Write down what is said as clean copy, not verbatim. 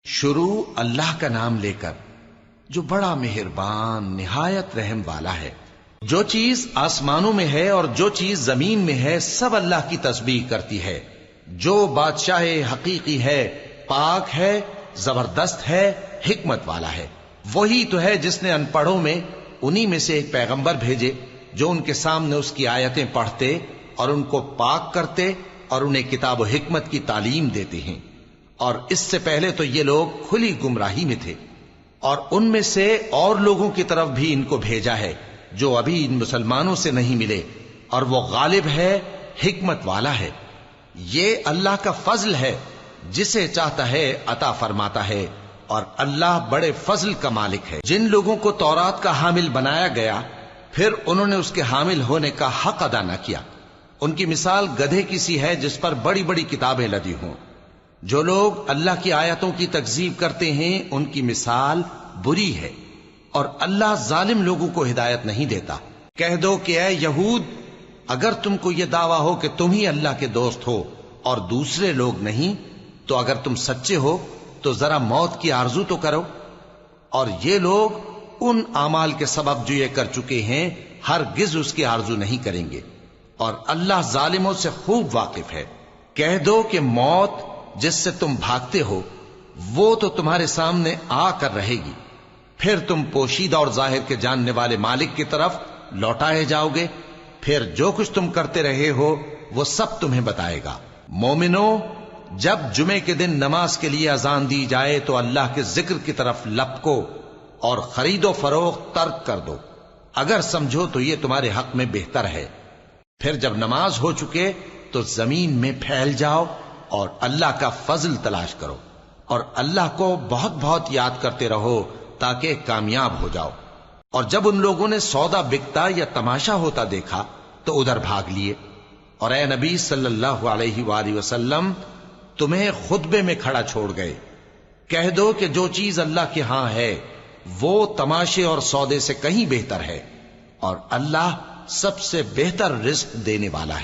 شروع اللہ کا نام لے کر جو بڑا مہربان نہایت رحم والا ہے۔ جو چیز آسمانوں میں ہے اور جو چیز زمین میں ہے سب اللہ کی تسبیح کرتی ہے۔ جو بادشاہ حقیقی ہے، پاک ہے، زبردست ہے، حکمت والا ہے۔ وہی تو ہے جس نے ان پڑھوں میں انہی میں سے ایک پیغمبر بھیجے جو ان کے سامنے اس کی آیتیں پڑھتے اور ان کو پاک کرتے اور انہیں کتاب و حکمت کی تعلیم دیتے ہیں۔ اور اس سے پہلے تو یہ لوگ کھلی گمراہی میں تھے، اور ان میں سے اور لوگوں کی طرف بھی ان کو بھیجا ہے جو ابھی ان مسلمانوں سے نہیں ملے، اور وہ غالب ہے، حکمت والا ہے۔ یہ اللہ کا فضل ہے، جسے چاہتا ہے عطا فرماتا ہے، اور اللہ بڑے فضل کا مالک ہے۔ جن لوگوں کو تورات کا حامل بنایا گیا پھر انہوں نے اس کے حامل ہونے کا حق ادا نہ کیا، ان کی مثال گدھے کی سی ہے جس پر بڑی بڑی کتابیں لدی ہوں۔ جو لوگ اللہ کی آیتوں کی تکذیب کرتے ہیں ان کی مثال بری ہے، اور اللہ ظالم لوگوں کو ہدایت نہیں دیتا۔ کہہ دو کہ اے یہود، اگر تم کو یہ دعویٰ ہو کہ تم ہی اللہ کے دوست ہو اور دوسرے لوگ نہیں، تو اگر تم سچے ہو تو ذرا موت کی آرزو تو کرو۔ اور یہ لوگ ان اعمال کے سبب جو یہ کر چکے ہیں ہرگز اس کی آرزو نہیں کریں گے، اور اللہ ظالموں سے خوب واقف ہے۔ کہہ دو کہ موت جس سے تم بھاگتے ہو وہ تو تمہارے سامنے آ کر رہے گی، پھر تم پوشیدہ اور ظاہر کے جاننے والے مالک کی طرف لوٹائے جاؤ گے، پھر جو کچھ تم کرتے رہے ہو وہ سب تمہیں بتائے گا۔ مومنو، جب جمعے کے دن نماز کے لیے اذان دی جائے تو اللہ کے ذکر کی طرف لپکو اور خرید و فروخت ترک کر دو، اگر سمجھو تو یہ تمہارے حق میں بہتر ہے۔ پھر جب نماز ہو چکے تو زمین میں پھیل جاؤ اور اللہ کا فضل تلاش کرو، اور اللہ کو بہت بہت یاد کرتے رہو تاکہ کامیاب ہو جاؤ۔ اور جب ان لوگوں نے سودا بکتا یا تماشا ہوتا دیکھا تو ادھر بھاگ لیے، اور اے نبی صلی اللہ علیہ وآلہ وسلم تمہیں خطبے میں کھڑا چھوڑ گئے۔ کہہ دو کہ جو چیز اللہ کے ہاں ہے وہ تماشے اور سودے سے کہیں بہتر ہے، اور اللہ سب سے بہتر رزق دینے والا ہے۔